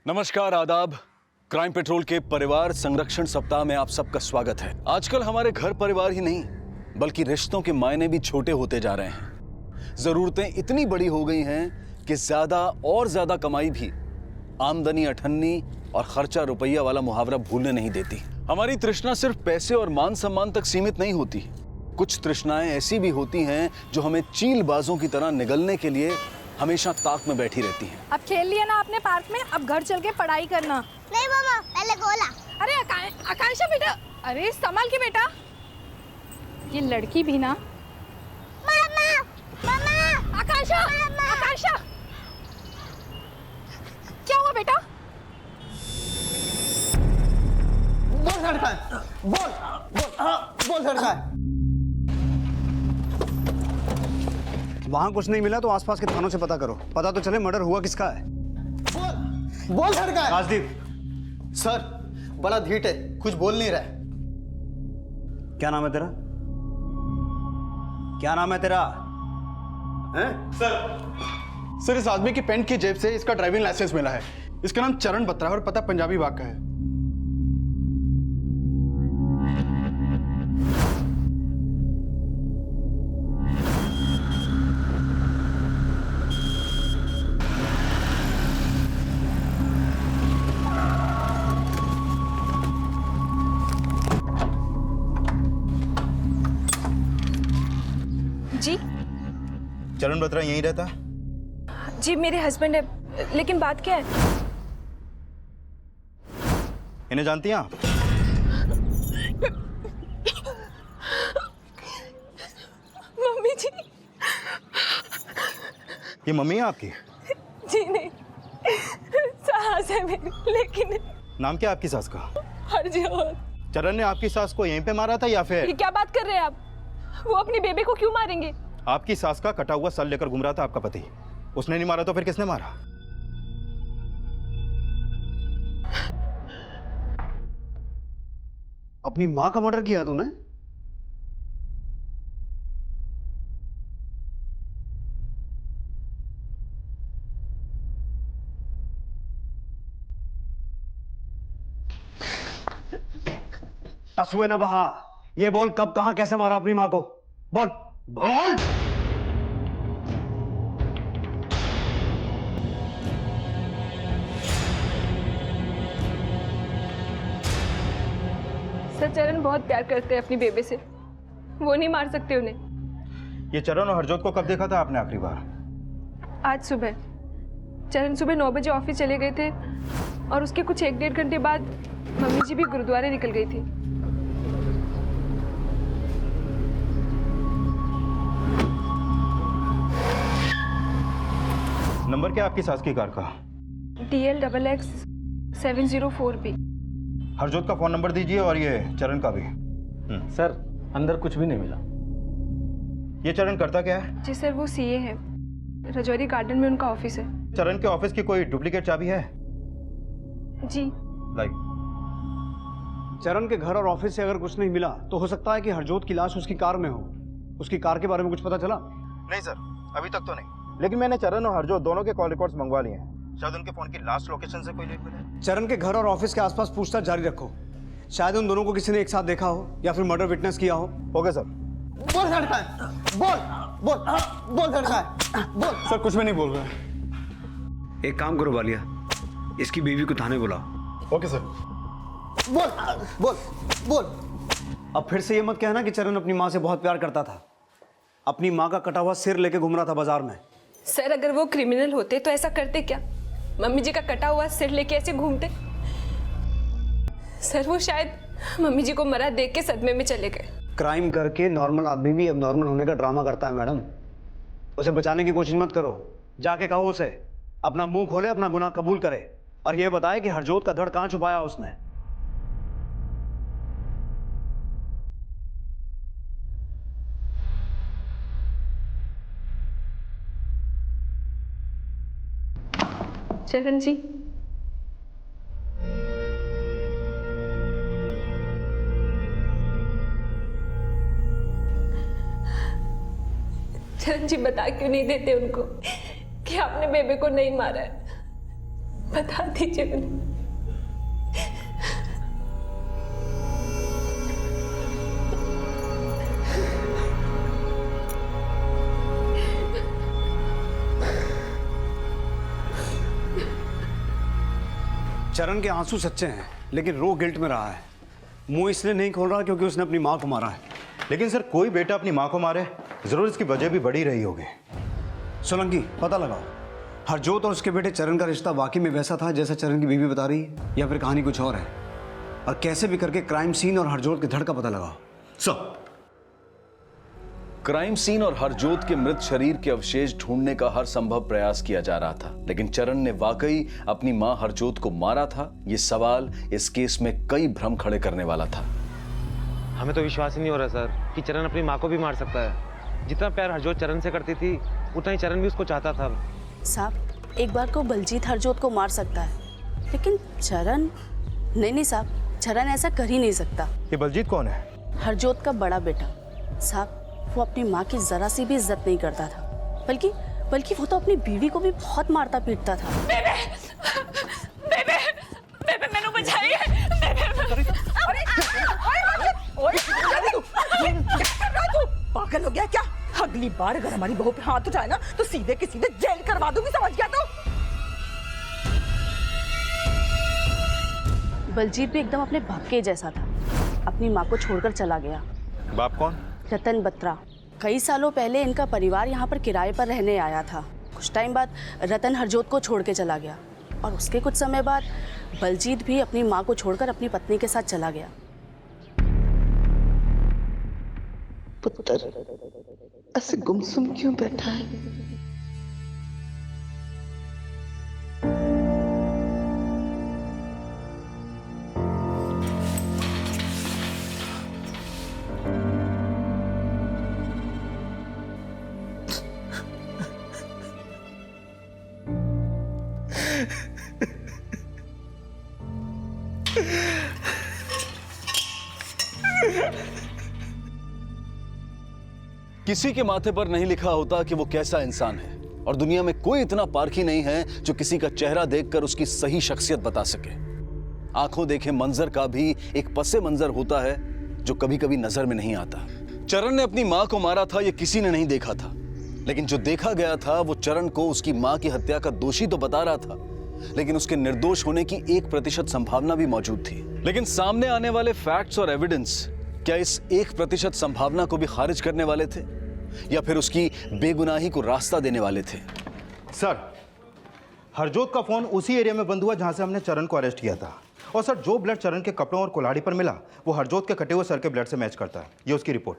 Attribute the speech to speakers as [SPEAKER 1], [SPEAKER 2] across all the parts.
[SPEAKER 1] नमस्कार, आदाब। Crime petrol के परिवार संरक्षण सप्ताह में आप सबका स्वागत है। आजकल हमारे घर परिवार ही नहीं बल्कि रिश्तों के मायने भी छोटे होते जा रहे हैं। जरूरतें इतनी बड़ी हो गई हैं कि ज्यादा और ज्यादा कमाई भी आमदनी अठन्नी और खर्चा रुपया वाला मुहावरा भूलने नहीं देती। हमारी तृष्णा सिर्फ पैसे और मान सम्मान तक सीमित नहीं होती। कुछ तृष्णाएं ऐसी भी होती हैं जो हमें चीलबाजों की तरह निगलने के लिए हमेशा ताक में बैठी रहती हैं।
[SPEAKER 2] अब खेल लिया ना आपने पार्क में, अब घर चल के पढ़ाई करना।
[SPEAKER 3] नहीं मामा, पहले गोला।
[SPEAKER 2] अरे आकांक्षा बेटा, अरे संभाल के बेटा। ये लड़की भी ना।
[SPEAKER 3] मामा, मामा,
[SPEAKER 2] आकांक्षा, आकांक्षा, क्या हुआ बेटा?
[SPEAKER 4] बोल लड़का है, बोल लड़का है। वहां कुछ नहीं मिला तो आसपास के थानों से पता करो, पता तो चले मर्डर हुआ किसका है।
[SPEAKER 5] बोल लड़का है।
[SPEAKER 4] राजदीप
[SPEAKER 5] सर, बड़ा ढीठ है, कुछ बोल नहीं रहा है।
[SPEAKER 4] क्या नाम है तेरा? क्या नाम है तेरा? हैं?
[SPEAKER 5] सर इस आदमी की पैंट की जेब से इसका ड्राइविंग लाइसेंस मिला है। इसका नाम चरण बत्रा है और पता पंजाबी बाग का है।
[SPEAKER 2] जी
[SPEAKER 6] चरण बत्रा यहीं रहता?
[SPEAKER 2] जी मेरे हस्बैंड है, लेकिन बात क्या है?
[SPEAKER 6] इन्हें जानती हैं आप?
[SPEAKER 2] मम्मी जी।
[SPEAKER 6] ये मम्मी है आपकी?
[SPEAKER 2] जी नहीं, सास है मेरी, लेकिन
[SPEAKER 6] नाम क्या है आपकी सास का?
[SPEAKER 2] हरजोत।
[SPEAKER 6] चरण ने आपकी सास को यहीं पे मारा था या फिर?
[SPEAKER 2] ये क्या बात कर रहे हैं आप? वो अपनी बेबी को क्यों मारेंगे?
[SPEAKER 6] आपकी सास का कटा हुआ सर लेकर घूम रहा था आपका पति। उसने नहीं मारा तो फिर किसने मारा?
[SPEAKER 4] अपनी माँ का मर्डर किया तूने? असूए न बहा। ये बोल, कब कहां कैसे मारा अपनी माँ को? बोल बोल।
[SPEAKER 2] सर, चरण बहुत प्यार करते हैं अपनी बेबी से, वो नहीं मार सकते उन्हें।
[SPEAKER 6] ये चरण और हरजोत को कब देखा था आपने आखिरी बार?
[SPEAKER 2] आज सुबह। चरण सुबह 9 बजे ऑफिस चले गए थे और उसके कुछ 1-1.5 घंटे बाद मम्मी जी भी गुरुद्वारे निकल गई थी।
[SPEAKER 6] नंबर क्या है आपकी सास की कार का?
[SPEAKER 2] DL XX 704B।
[SPEAKER 6] हरजोत का फोन नंबर दीजिए और ये चरण का भी।
[SPEAKER 7] सर, अंदर कुछ भी नहीं मिला।
[SPEAKER 6] ये चरण करता क्या है?
[SPEAKER 2] जी सर, वो CA है, रजौरी गार्डन में उनका ऑफिस है।
[SPEAKER 6] चरण के ऑफिस की कोई डुप्लीकेट चाबी है?
[SPEAKER 2] जी।
[SPEAKER 6] लाइक
[SPEAKER 4] चरण के घर और ऑफिस से अगर कुछ नहीं मिला तो हो सकता है कि हरजोत की लाश उसकी कार में हो। उसकी कार के बारे में कुछ पता चला?
[SPEAKER 6] नहीं सर, अभी तक तो नहीं। लेकिन मैंने चरण और हरजोत दोनों के कॉल रिकॉर्ड्स मंगवा लिए हैं। शायद उनके फोन की लास्ट लोकेशन से कोई लीड मिले।
[SPEAKER 4] चरण के घर और ऑफिस के आसपास पूछताछ जारी रखो। शायद उन दोनों को किसी ने एक साथ देखा हो या फिर मर्डर विटनेस किया हो।
[SPEAKER 6] Okay sir.
[SPEAKER 5] बोल लड़का है, बोल लड़का है, बोल। सर कुछ भी नहीं बोल रहा है।
[SPEAKER 4] एक काम करो बालिया, इसकी बीवी को थाने बुलाओ।
[SPEAKER 5] Okay sir. बोल।
[SPEAKER 4] अब फिर से ये मत कहना कि चरण अपनी माँ से बहुत प्यार करता था। अपनी माँ का कटा हुआ सिर लेके घूम रहा था बाजार में।
[SPEAKER 2] सर, अगर वो क्रिमिनल होते तो ऐसा करते क्या? मम्मी जी का कटा हुआ सिर लेके ऐसे घूमते? सर, वो शायद मम्मी जी को मरा देख के सदमे में चले गए।
[SPEAKER 4] क्राइम करके नॉर्मल आदमी भी अब नॉर्मल होने का ड्रामा करता है मैडम। उसे बचाने की कोशिश मत करो। जाके कहो उसे अपना मुंह खोले, अपना गुनाह कबूल करे और ये बताए कि हरजोत का धड़ कहां छुपाया उसने।
[SPEAKER 2] चरण जी, चरण जी बता क्यों नहीं देते उनको कि आपने बेबे को नहीं मारा है? बता दीजिए उन्हें।
[SPEAKER 4] चरण के आंसू सच्चे हैं, लेकिन रो गिल्ट में रहा है। मुंह इसलिए नहीं खोल रहा क्योंकि उसने अपनी माँ को मारा है।
[SPEAKER 6] लेकिन सर कोई बेटा अपनी माँ को मारे, जरूर इसकी वजह भी बड़ी रही होगी।
[SPEAKER 4] सोलंकी, पता लगाओ हरजोत और उसके बेटे चरण का रिश्ता वाकई में वैसा था जैसा चरण की बीवी बता रही है, या फिर कहानी कुछ और है। और कैसे भी करके क्राइम सीन और हरजोत के धड़ का पता लगाओ।
[SPEAKER 1] सब क्राइम सीन और हरजोत के मृत शरीर के अवशेष ढूंढने का हर संभव प्रयास किया जा रहा था, लेकिन चरण ने वाकई अपनी मां हरजोत को मारा था। यह सवाल इस केस में कई भ्रम खड़े करने वाला था।
[SPEAKER 8] हमें तो विश्वास ही नहीं हो रहा सर कि चरण अपनी माँ को भी मार सकता है। जितना प्यार हरजोत चरण से करती थी, उतना ही चरण भी उसको चाहता था।
[SPEAKER 9] साहब, एक बार को बलजीत हरजोत को मार सकता है, लेकिन चरण नहीं साहब, चरण ऐसा कर ही नहीं सकता।
[SPEAKER 6] ये बलजीत कौन है?
[SPEAKER 9] हरजोत का बड़ा बेटा साहब। वो अपनी माँ की जरा सी भी इज्जत नहीं करता था, बल्कि वो तो अपनी बीवी को भी बहुत मारता पीटता था।
[SPEAKER 10] बेबे, बेबे, बेबे मैंने बचाई है। बेबे, पागल हो गया क्या? अगली बार अगर हमारी बहू पे हाथ उठाए ना तो सीधे के सीधे जेल करवा दूंगी, समझ गया? तो
[SPEAKER 9] बलजीत भी एकदम अपने बाप के जैसा था, अपनी माँ को छोड़कर चला गया।
[SPEAKER 6] बाप कौन?
[SPEAKER 9] रतन बत्रा। कई सालों पहले इनका परिवार यहाँ पर किराए पर रहने आया था। कुछ टाइम बाद रतन हरजोत को छोड़ के चला गया, और उसके कुछ समय बाद बलजीत भी अपनी माँ को छोड़कर अपनी पत्नी के साथ चला गया।
[SPEAKER 10] पुत्र ऐसे गुमसुम क्यों बैठा है?
[SPEAKER 1] किसी के माथे पर नहीं लिखा होता कि वो कैसा इंसान है, और दुनिया में कोई इतना पारखी नहीं है जो किसी का चेहरा देखकर उसकी सही शख्सियत बता सके। आंखों देखे मंजर का भी एक पसे मंजर होता है जो कभी कभी नजर में नहीं आता। चरण ने अपनी मां को मारा था, यह किसी ने नहीं देखा था, लेकिन जो देखा गया था वो चरण को उसकी मां की हत्या का दोषी तो बता रहा था, लेकिन उसके निर्दोष होने की 1% संभावना भी मौजूद थी। लेकिन सामने आने वाले फैक्ट्स और एविडेंस क्या इस 1% संभावना को भी खारिज करने वाले थे, या फिर उसकी बेगुनाही को रास्ता देने वाले थे?
[SPEAKER 6] सर, हरजोत का फोन उसी एरिया में बंद हुआ जहां से हमने चरण को अरेस्ट किया था। और सर, जो ब्लड चरण के कपड़ों और कुल्हाड़ी पर मिला वो हरजोत के कटे हुए सर के ब्लड से मैच करता है, ये उसकी रिपोर्ट।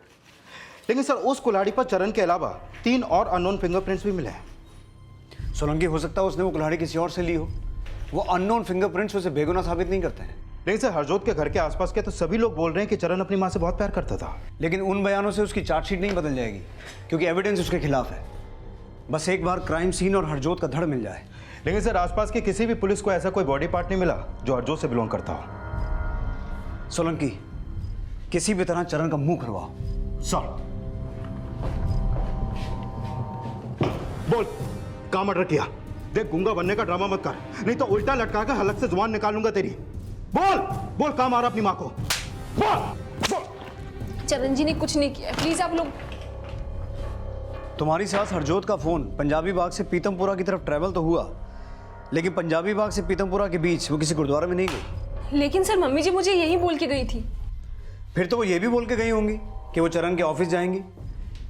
[SPEAKER 6] लेकिन सर, उस कुल्हाड़ी पर चरण के अलावा 3 और अननोन फिंगरप्रिंट्स भी मिले हैं।
[SPEAKER 4] सोलंकी, हो सकता है उसने वो कुल्हाड़ी किसी और से ली हो। वो अननोन फिंगरप्रिंट्स उसे बेगुनाह साबित नहीं करते हैं।
[SPEAKER 6] लेकिन सर, हरजोत के घर के आसपास के तो सभी लोग बोल रहे हैं कि चरण अपनी मां से बहुत प्यार करता था।
[SPEAKER 4] लेकिन उन बयानों से उसकी चार्जशीट नहीं बदल जाएगी, क्योंकि एविडेंस उसके खिलाफ है। बस एक बार क्राइम सीन और हरजोत का धड़ मिल जाए।
[SPEAKER 6] लेकिन सर, आसपास की किसी भी पुलिस को ऐसा कोई बॉडी पार्ट नहीं मिला जो हरजोत से बिलोंग करता हो।
[SPEAKER 4] सोलंकी, किसी भी तरह चरण का मुंह खुलवाओ।
[SPEAKER 6] सर, बोल, कहां मर्डर किया? देख, गुंगा बनने का ड्रामा मत कर, नहीं तो उल्टा लटका कर हलक से जुबान निकालूंगा तेरी। बोल बोल, कहां मारा अपनी मां को? बोल बोल।
[SPEAKER 2] चरण जी ने कुछ नहीं किया, प्लीज आप लोग।
[SPEAKER 4] तुम्हारी सास हरजोत का फोन पंजाबी बाग से पीतमपुरा की तरफ ट्रैवल तो हुआ, लेकिन पंजाबी बाग से पीतमपुरा के बीच वो किसी गुरुद्वारे में नहीं गई।
[SPEAKER 2] लेकिन सर, मम्मी जी मुझे यही बोल के गई थी।
[SPEAKER 4] फिर तो वो ये भी बोल के गई होंगी कि वो चरण के ऑफिस जाएंगी,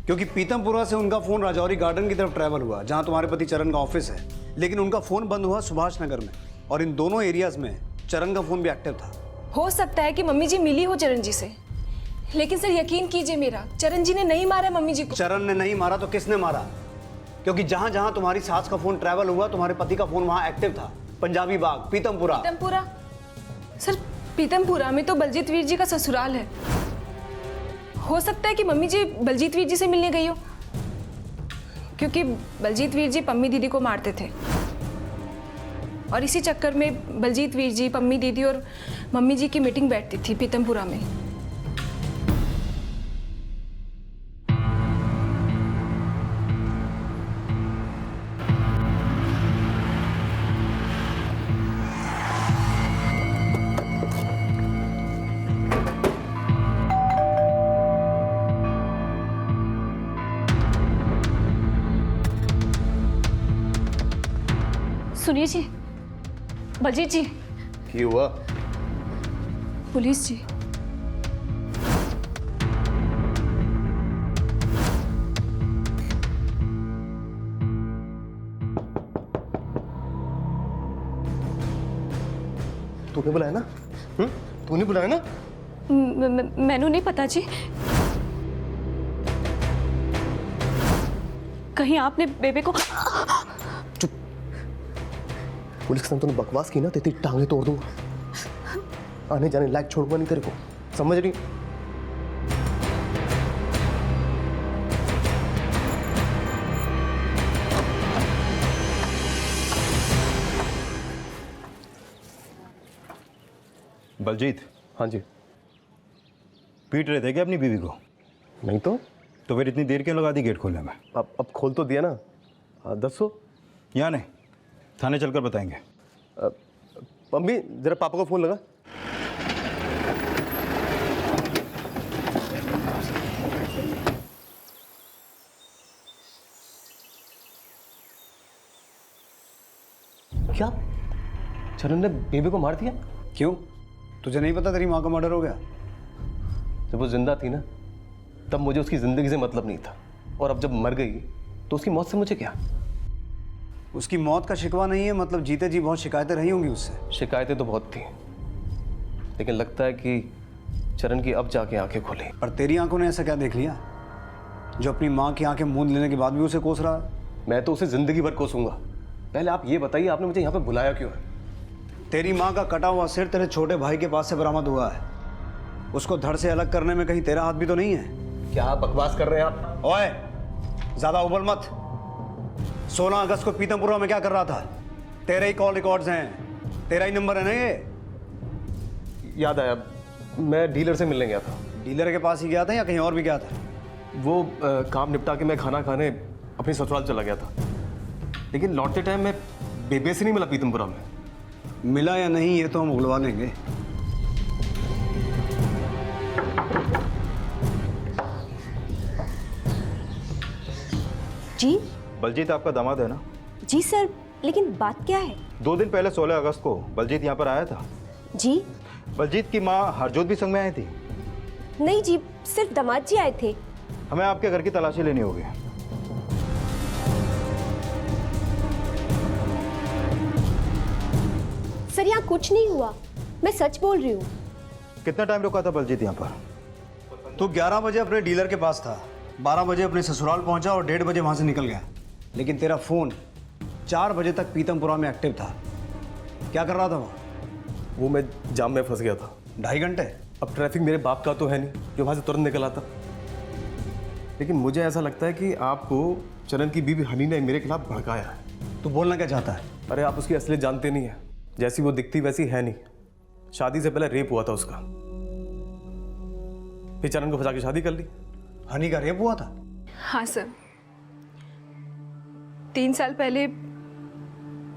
[SPEAKER 4] क्योंकि पीतमपुरा से उनका फोन राजौरी गार्डन की तरफ ट्रैवल हुआ, जहां तुम्हारे पति चरण का ऑफिस है। लेकिन उनका फोन बंद हुआ सुभाष नगर में, और इन दोनों एरियाज में चरण का फोन भी एक्टिव था।
[SPEAKER 2] हो सकता है कि मम्मी जी मिली हो चरण जी से, लेकिन सर यकीन कीजिए मेरा, चरण जी ने नहीं मारा मम्मी जी को।
[SPEAKER 4] चरण ने नहीं मारा तो किसने मारा? क्योंकि जहां जहां तुम्हारी सास का फोन ट्रैवल हुआ, तुम्हारे पति का फोन वहां एक्टिव था। पंजाबी बाग, पीतमपुरा।
[SPEAKER 2] पीतमपुरा? सर, पीतमपुरा में तो बलजीत वीर जी का ससुराल है। हो सकता है कि मम्मी जी बलजीत वीर जी से मिलने गई हो, क्योंकि बलजीत वीर जी पम्मी दीदी को मारते थे, और इसी चक्कर में बलजीत वीर जी, पम्मी दीदी और मम्मी जी की मीटिंग बैठती थी पीतमपुरा में। सुनिए जी, बलजीत जी,
[SPEAKER 5] की हुआ?
[SPEAKER 2] पुलिस जी।
[SPEAKER 5] तूने बुलाया ना? तूने बुलाया ना?
[SPEAKER 2] मैनू नहीं पता जी। कहीं आपने बेबे को?
[SPEAKER 5] पुलिस के साथ तूने बकवास की ना, तेरी टांगे तोड़ दूंगा। आने जाने लायक छोड़ूंगा नहीं तेरे को, समझ रही?
[SPEAKER 6] बलजीत।
[SPEAKER 5] हाँ जी।
[SPEAKER 6] पीट रहे थे क्या अपनी बीवी को?
[SPEAKER 5] नहीं तो
[SPEAKER 6] फिर इतनी देर क्यों लगा दी गेट खोलने में?
[SPEAKER 5] अब खोल तो दिया ना। दसो।
[SPEAKER 6] यहाँ नहीं, थाने चलकर बताएंगे।
[SPEAKER 5] मम्मी जरा पापा को फोन लगा। क्या चरण ने बेबी को मार दिया?
[SPEAKER 4] क्यों? तुझे नहीं पता तेरी माँ का मर्डर हो गया?
[SPEAKER 5] जब वो जिंदा थी ना, तब मुझे उसकी जिंदगी से मतलब नहीं था, और अब जब मर गई तो उसकी मौत से मुझे क्या?
[SPEAKER 4] उसकी मौत का शिकवा नहीं है, मतलब जीते जी बहुत शिकायतें रही होंगी उससे।
[SPEAKER 5] शिकायतें तो बहुत थी, लेकिन लगता है कि चरण की अब जाके आंखें खुली।
[SPEAKER 4] पर तेरी आंखों ने ऐसा क्या देख लिया जो अपनी माँ की आंखें मूंद लेने के बाद भी उसे कोस रहा है?
[SPEAKER 5] मैं तो उसे जिंदगी भर कोसूंगा। पहले आप ये बताइए, आपने मुझे यहाँ पे बुलाया क्यों है?
[SPEAKER 4] तेरी माँ का कटा हुआ सिर तेरे छोटे भाई के पास से बरामद हुआ है। उसको धड़ से अलग करने में कहीं तेरा हाथ भी तो नहीं है?
[SPEAKER 5] क्या बकवास कर रहे हैं आप?
[SPEAKER 4] ओए, ज्यादा उबल मत। 16 अगस्त को पीतमपुरा में क्या कर रहा था? तेरे ही कॉल रिकॉर्ड्स हैं, तेरा ही नंबर है ना ये?
[SPEAKER 5] याद आया, मैं डीलर से मिलने गया था।
[SPEAKER 4] डीलर के पास ही गया था या कहीं और भी गया था?
[SPEAKER 5] वो काम निपटा के मैं खाना खाने अपनी ससुराल चला गया था, लेकिन लौटते टाइम मैं बेबे से नहीं मिला पीतमपुरा में।
[SPEAKER 4] मिला या नहीं ये तो हम उगलवा लेंगे।
[SPEAKER 11] जी
[SPEAKER 6] बलजीत आपका दामाद है ना?
[SPEAKER 11] जी सर, लेकिन बात क्या है?
[SPEAKER 6] 2 दिन पहले 16 अगस्त को बलजीत यहाँ पर आया था।
[SPEAKER 11] जी
[SPEAKER 6] बलजीत की माँ हरजोत भी संग में आई थी?
[SPEAKER 11] नहीं जी, सिर्फ दामाद जी आए थे।
[SPEAKER 6] हमें आपके घर की तलाशी लेनी होगी।
[SPEAKER 11] सर यहाँ कुछ नहीं हुआ, मैं सच बोल रही हूँ।
[SPEAKER 6] कितना टाइम रुका था बलजीत यहाँ पर?
[SPEAKER 4] तू 11 बजे अपने डीलर के पास था, 12 बजे अपने ससुराल पहुंचा और 1:30 बजे वहां से निकल गया। लेकिन तेरा फोन 4 बजे तक पीतमपुरा में एक्टिव था। क्या कर रहा था वहाँ?
[SPEAKER 5] वो मैं जाम में फंस गया था।
[SPEAKER 4] 2.5 घंटे?
[SPEAKER 5] अब ट्रैफिक मेरे बाप का तो है नहीं जो वहाँ से तुरंत निकल आता, लेकिन मुझे ऐसा लगता है कि आपको चरण की बीवी हनी ने मेरे खिलाफ भड़काया है।
[SPEAKER 4] तू बोलना क्या चाहता है?
[SPEAKER 5] अरे आप उसकी असलियत जानते नहीं है, जैसी वो दिखती वैसी है नहीं। शादी से पहले रेप हुआ था उसका, फिर चरण को फंसा के शादी कर ली।
[SPEAKER 4] हनी का रेप हुआ था?
[SPEAKER 2] हाँ सर, 3 साल पहले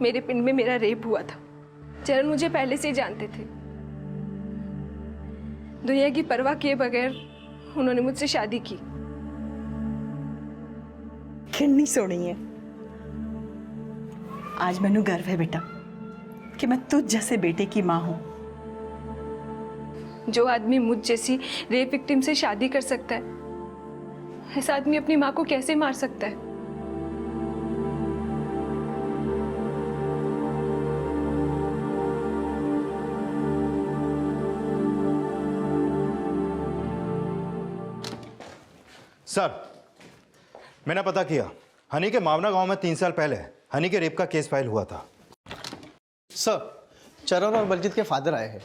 [SPEAKER 2] मेरे पिंड में मेरा रेप हुआ था। चरण मुझे पहले से ही जानते थे। दुनिया की परवाह किए बगैर उन्होंने मुझसे शादी की।
[SPEAKER 10] कितनी सोहनी है। आज मैनू गर्व है बेटा कि मैं तुझ जैसे बेटे की माँ हूं।
[SPEAKER 2] जो आदमी मुझ जैसी रेप विक्टिम से शादी कर सकता है, ऐसा आदमी अपनी माँ को कैसे मार सकता है?
[SPEAKER 6] सर, मैंने पता किया, हनी के मावना गांव में 3 साल पहले हनी के रेप का केस फाइल हुआ था।
[SPEAKER 12] सर, चरण और बलजीत के फादर आए हैं।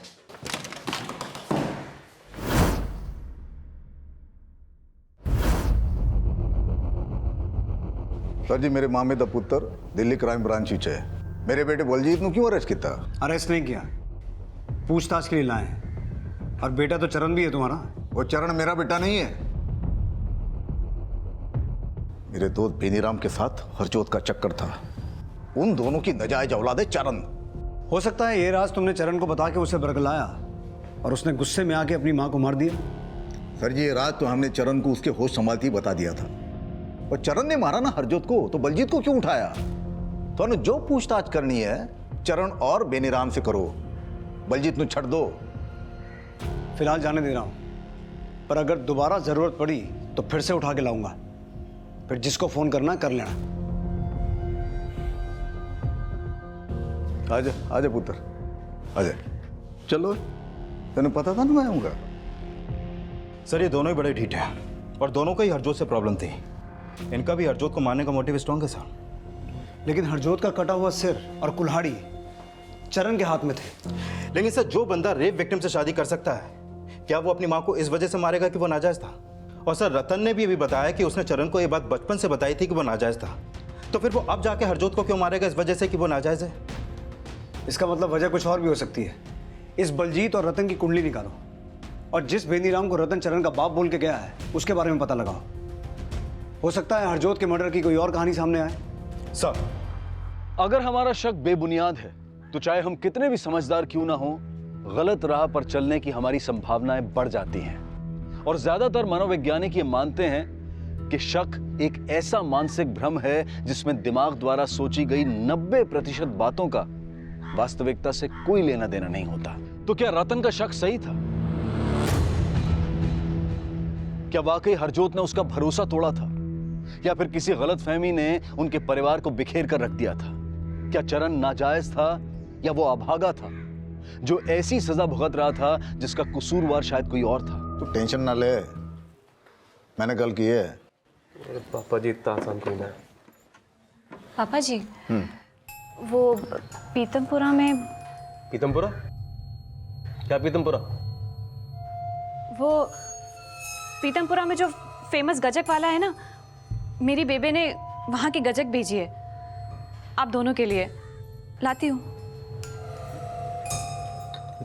[SPEAKER 13] सर जी, मेरे मामे दा पुत्र दिल्ली क्राइम ब्रांच च है। मेरे बेटे बलजीत ਨੂੰ क्यों अरेस्ट किया?
[SPEAKER 4] अरेस्ट नहीं किया, पूछताछ के लिए लाए। और बेटा तो चरण भी है तुम्हारा।
[SPEAKER 13] वो चरण मेरा बेटा नहीं है। मेरे दोस्त बेनीराम के साथ हरजोत का चक्कर था। उन दोनों की नाजायज औलाद है चरण।
[SPEAKER 4] हो सकता है ये राज तुमने चरण को बता के उसे बरगलाया और उसने गुस्से में आके अपनी माँ को मार दिया।
[SPEAKER 13] सर जी, ये राज तो हमने चरण को उसके होश संभालते ही बता दिया था। और चरण ने मारा ना हरजोत को, तो बलजीत को क्यों उठाया? तो जो पूछताछ करनी है चरण और बेनीराम से करो, बलजीत नु छड़ दो।
[SPEAKER 4] फिलहाल जाने दे रहा हूं, पर अगर दोबारा जरूरत पड़ी तो फिर से उठा के लाऊंगा। फिर जिसको फोन करना कर लेना।
[SPEAKER 13] आजा आजा पुत्र, आजा। चलो, तेने पता था ना मैं आऊंगा।
[SPEAKER 6] सर ये दोनों ही बड़े ढीठ हैं और दोनों को ही हरजोत से प्रॉब्लम थी। इनका भी हरजोत को मारने का मोटिव स्ट्रॉन्ग है सर।
[SPEAKER 4] लेकिन हरजोत का कटा हुआ सिर और कुल्हाड़ी चरण के हाथ में थे।
[SPEAKER 6] लेकिन सर जो बंदा रेप विक्टिम से शादी कर सकता है, क्या वो अपनी माँ को इस वजह से मारेगा कि वो नाजायज था? और सर रतन ने भी अभी बताया कि उसने चरण को ये बात बचपन से बताई थी कि वो नाजायज था। तो फिर वो अब जाके हरजोत को क्यों मारेगा इस वजह से कि वो नाजायज है?
[SPEAKER 4] इसका मतलब वजह कुछ और भी हो सकती है। इस बलजीत और रतन की कुंडली निकालो और जिस बेनीराम को रतन चरण का बाप बोल के गया है उसके बारे में पता लगाओ। हो सकता है हरजोत के मर्डर की कोई और कहानी सामने आए।
[SPEAKER 6] सर
[SPEAKER 1] अगर हमारा शक बेबुनियाद है तो चाहे हम कितने भी समझदार क्यों ना हो, गलत राह पर चलने की हमारी संभावनाएं बढ़ जाती हैं। और ज्यादातर मनोवैज्ञानिक ये मानते हैं कि शक एक ऐसा मानसिक भ्रम है जिसमें दिमाग द्वारा सोची गई 90% बातों का वास्तविकता से कोई लेना देना नहीं होता। तो क्या रतन का शक सही था? क्या वाकई हरजोत ने उसका भरोसा तोड़ा था, या फिर किसी गलतफहमी ने उनके परिवार को बिखेर कर रख दिया था? क्या चरण नाजायज था या वो अभागा था जो ऐसी सजा भुगत रहा था जिसका कसूरवार शायद कोई और था?
[SPEAKER 13] तो टेंशन ना ले, मैंने कल की है।
[SPEAKER 5] पापा जी इतना आसान कोई ना।
[SPEAKER 2] पापा जी, वो पीतमपुरा में।
[SPEAKER 5] पीतमपुरा? क्या पीतमपुरा?
[SPEAKER 2] वो पीतमपुरा में जो फेमस गजक वाला है ना, मेरी बेबे ने वहाँ की गजक भेजी है आप दोनों के लिए। लाती हूँ।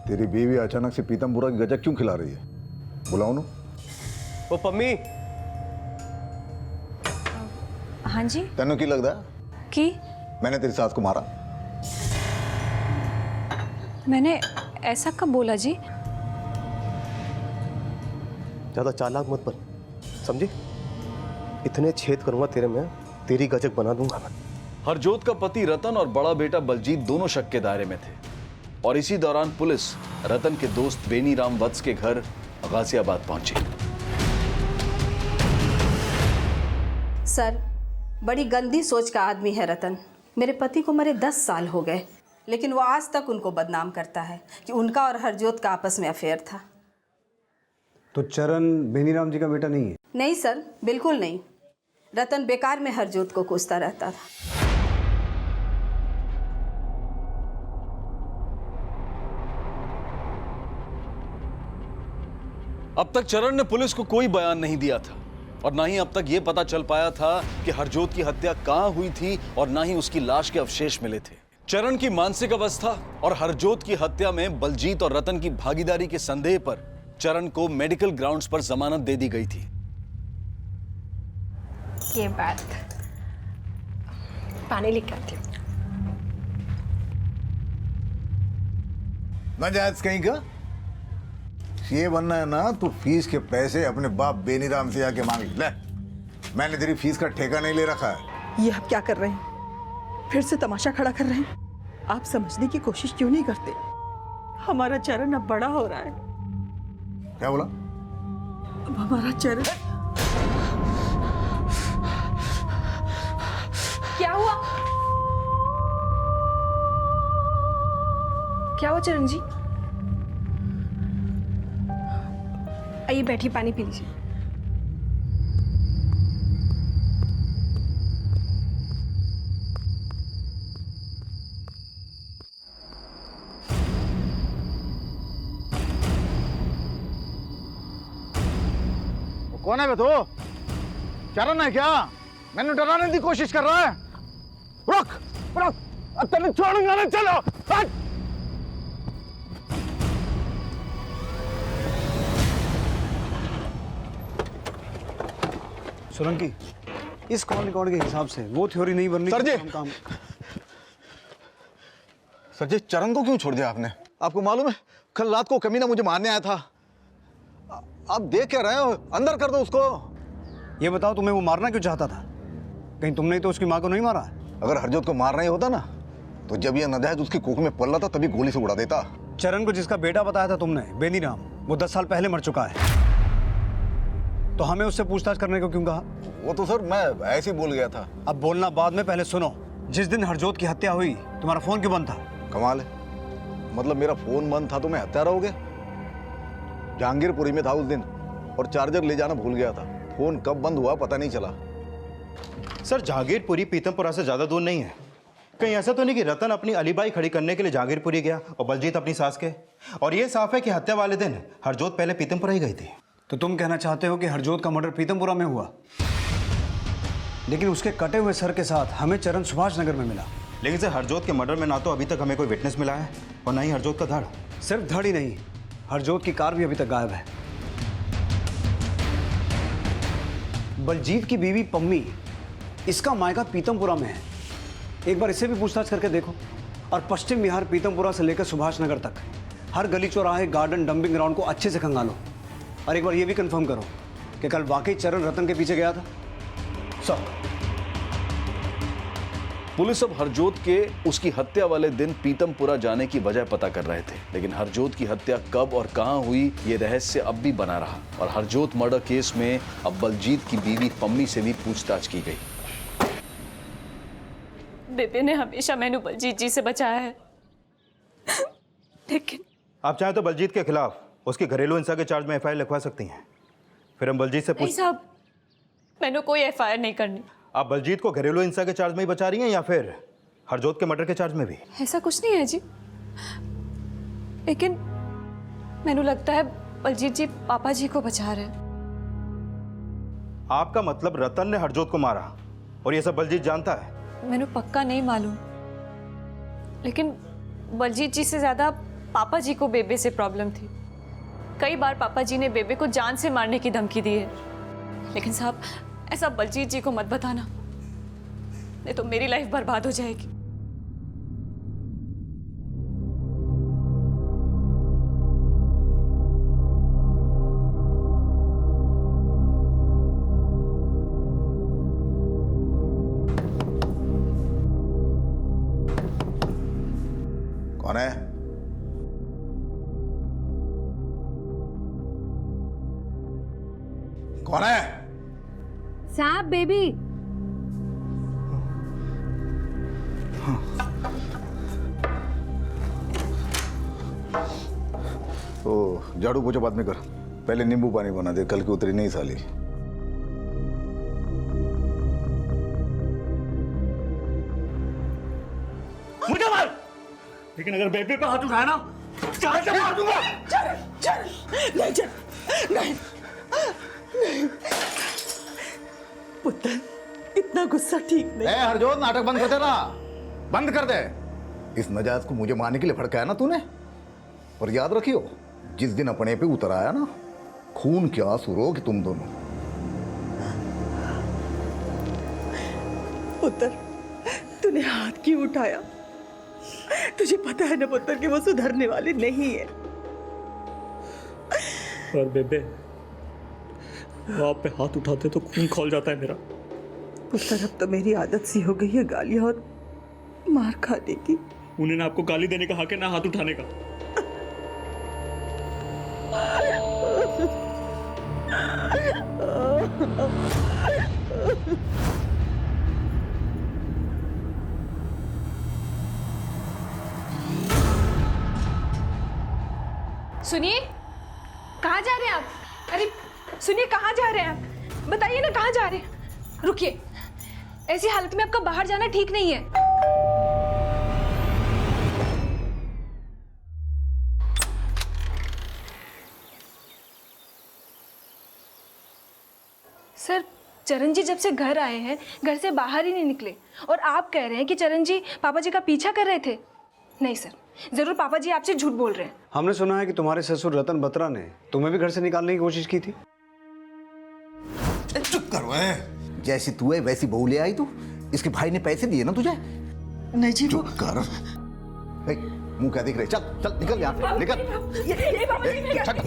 [SPEAKER 13] तेरी बीवी अचानक से पीतमपुरा की गजक क्यों खिला रही है? बुलाओ ना।
[SPEAKER 5] ओ पम्मी।
[SPEAKER 2] हाँ जी।
[SPEAKER 13] तेनों की लगता
[SPEAKER 2] कि
[SPEAKER 13] मैंने तेरी सास को मारा?
[SPEAKER 2] मैंने ऐसा कब बोला जी?
[SPEAKER 5] ज्यादा चालाक मत बन, समझी? इतने छेद करूंगा तेरे में, तेरी गजक बना दूंगा मैं।
[SPEAKER 1] हरजोत का पति रतन और बड़ा बेटा बलजीत दोनों शक के दायरे में थे और इसी दौरान पुलिस रतन के दोस्त बेनीराम वत्स के घर गाजियाबाद पहुंची।
[SPEAKER 9] सर, बड़ी गंदी सोच का आदमी है रतन। मेरे पति को मरे 10 साल हो गए, लेकिन वो आज तक उनको बदनाम करता है कि उनका और हरजोत का आपस में अफेयर था।
[SPEAKER 4] तो चरण बेनीराम जी का बेटा नहीं है?
[SPEAKER 9] नहीं सर, बिल्कुल नहीं। रतन बेकार में हरजोत को कोसता रहता था।
[SPEAKER 1] अब तक चरण ने पुलिस को कोई बयान नहीं दिया था और ना ही अब तक यह पता चल पाया था कि हरजोत की हत्या कहां हुई थी और ना ही उसकी लाश के अवशेष मिले थे। चरण की मानसिक अवस्था और हरजोत की हत्या में बलजीत और रतन की भागीदारी के संदेह पर चरण को मेडिकल ग्राउंड्स पर जमानत दे दी गई थी।
[SPEAKER 2] ये बात, पानी लेकर आती हूँ।
[SPEAKER 13] नाजायज कहीं का ये बनना है ना, तू फीस के पैसे अपने बाप बेनीराम से आके मांग ले। मैंने तेरी फीस का ठेका नहीं ले रखा है।
[SPEAKER 10] ये आप क्या कर रहे हैं? फिर से तमाशा खड़ा कर रहे हैं? आप समझने की कोशिश क्यों नहीं करते? हमारा चरण अब बड़ा हो रहा है।
[SPEAKER 13] क्या बोला?
[SPEAKER 10] अब हमारा चरण।
[SPEAKER 2] क्या हुआ? क्या हुआ चरण जी? आइए बैठिए, पानी पी लीजिए।
[SPEAKER 13] कौन है बे तू? चरण है क्या? मैंने डराने की कोशिश कर रहा है? रुक रुक, तेरे छोड़ूंगा नहीं। चलो हट।
[SPEAKER 4] सोलंकी, इस कॉल रिकॉर्ड के हिसाब से वो थ्योरी नहीं बननी।
[SPEAKER 13] सर जी,
[SPEAKER 4] काम
[SPEAKER 13] सर जी, चरण को क्यों छोड़ दिया आपने? आपको मालूम है कल रात को कमीना मुझे मारने आया था। आप देख क्या रहे हो? अंदर कर दो उसको।
[SPEAKER 4] ये बताओ, तुम्हें वो मारना क्यों चाहता था? कहीं तुमने तो उसकी माँ को नहीं मारा?
[SPEAKER 13] अगर हरजोत को मारना ही होता ना तो जब ये नजायज उसकी कोख में पल रहा था तभी गोली से उड़ा देता।
[SPEAKER 4] चरण को जिसका बेटा बताया था तुमने, बेनीराम, वो 10 साल पहले मर चुका है, तो हमें उससे पूछताछ करने को क्यों कहा?
[SPEAKER 13] वो तो सर मैं ऐसे ही बोल गया था।
[SPEAKER 4] अब बोलना बाद में, पहले सुनो। जिस दिन हरजोत की हत्या हुई तुम्हारा फोन क्यों बंद था?
[SPEAKER 13] कमाल है, मतलब मेरा फोन बंद था तो मैं हत्यारा हो गया? जहांगीरपुरी में था उस दिन और चार्जर ले जाना भूल गया था। फोन कब बंद हुआ पता नहीं चला।
[SPEAKER 6] सर जहांगीरपुरी पीतमपुरा से ज़्यादा दूर नहीं है। कहीं ऐसा तो नहीं कि रतन अपनी अलीबाई खड़ी करने के लिए जहांगीरपुरी गया और बलजीत अपनी सास के? और ये साफ है कि हत्या वाले दिन हरजोत पहले पीतमपुरा ही गई थी।
[SPEAKER 4] तो तुम कहना चाहते हो कि हरजोत का मर्डर पीतमपुरा में हुआ, लेकिन उसके कटे हुए सर के साथ हमें चरण सुभाष नगर में मिला।
[SPEAKER 6] लेकिन सर हरजोत के मर्डर में ना तो अभी तक हमें कोई विटनेस मिला है और ना ही हरजोत का धड़।
[SPEAKER 4] सिर्फ धड़ ही नहीं, हरजोत की कार भी अभी तक गायब है। बलजीत की बीवी पम्मी, इसका मायका पीतमपुरा में है। एक बार इससे भी पूछताछ करके देखो। और पश्चिम बिहार पीतमपुरा से लेकर सुभाष नगर तक हर गली चौराहे, गार्डन, डंपिंग ग्राउंड को अच्छे से खंगालो। और एक बार ये भी कंफर्म करो कि कल वाकई चरण रतन के पीछे गया था। सब
[SPEAKER 1] पुलिस अब हरजोत के उसकी हत्या वाले दिन पीतमपुरा जाने की वजह पता कर रहे थे, लेकिन हरजोत की हत्या कब और कहां हुई ये रहस्य अब भी बना रहा। और हरजोत मर्डर केस में अब बलजीत की बीवी पम्मी से भी पूछताछ की गई।
[SPEAKER 2] बेबे ने हमेशा मैंने बलजीत जी से बचाया है, लेकिन
[SPEAKER 6] आप चाहें तो बलजीत के खिलाफ उसकी घरेलू हिंसा के चार्ज में एफआईआर लिखवा सकती हैं। फिर हम बलजीत से
[SPEAKER 2] नहीं साहब, मैंने कोई एफआईआर नहीं करनी।
[SPEAKER 6] आप बलजीत को घरेलू हिंसा के चार्ज में ही बचा रही हैं या फिर हरजोत के मर्डर के चार्ज में भी?
[SPEAKER 2] ऐसा कुछ नहीं है जी, लेकिन मैंने लगता है बलजीत जी पापा जी को बचा रहे हैं।
[SPEAKER 6] आपका मतलब रतन ने हरजोत को मारा और ये सब बलजीत जानता है?
[SPEAKER 2] मैंने पक्का नहीं मालूम, लेकिन बलजीत जी से ज्यादा पापा जी को बेबे से प्रॉब्लम थी। कई बार पापा जी ने बेबे को जान से मारने की धमकी दी है, लेकिन साहब ऐसा बलजीत जी को मत बताना, नहीं तो मेरी लाइफ बर्बाद हो जाएगी।
[SPEAKER 13] कौन है? कौन है?
[SPEAKER 11] साहब बेबी।
[SPEAKER 13] ओ झाड़ू पोछा बाद में कर, पहले नींबू पानी बना दे, कल की उतरी नहीं साली।
[SPEAKER 12] मुझे मार, लेकिन अगर बेबी पे हाथ उठाया ना चाहे से मार दूंगा।
[SPEAKER 10] नहीं पुत्र, इतना गुस्सा ठीक नहीं।
[SPEAKER 13] हरजोत नाटक बंद कर दे ना, बंद कर दे। इस नजायज को मुझे मारने के लिए भड़काया ना तूने, और याद रखियो जिस दिन अपने पे उतर आया ना, खून के आंसू रोगे तुम दोनों।
[SPEAKER 10] पुत्र, तूने हाथ क्यों उठाया? तुझे पता है ना पुत्र कि वो सुधरने वाले नहीं है।
[SPEAKER 12] और बेबे, वो आप पे हाथ उठाते तो खून खौल जाता है मेरा।
[SPEAKER 10] पुत्र, अब तो मेरी आदत सी हो गई है गालियां और मार खाने की।
[SPEAKER 12] उन्हें ना आपको गाली देने का हक है ना हाथ उठाने का।
[SPEAKER 2] सुनिए, कहाँ जा रहे हैं आप? अरे सुनिए, कहाँ जा रहे हैं आप? बताइए ना कहाँ जा रहे हैं? रुकिए, ऐसी हालत में आपका बाहर जाना ठीक नहीं है। सर, चरण जी जब से घर आए हैं घर से बाहर ही नहीं निकले, और आप कह रहे हैं कि चरण जी पापा जी का पीछा कर रहे थे। नहीं सर, जरूर पापा जी आपसे झूठ बोल रहे हैं।
[SPEAKER 4] हमने सुना है कि तुम्हारे ससुर रतन बत्रा ने तुम्हें भी घर से निकालने की कोशिश की थी।
[SPEAKER 13] चुप कर वे। जैसी तू है वैसी बहू ले आई तू। इसके भाई ने पैसे दिए ना तुझे?
[SPEAKER 10] नहीं जी,
[SPEAKER 13] चुप कर। मुंह क्या देख रहे? चल चल निकल यहाँ से, निकल। चल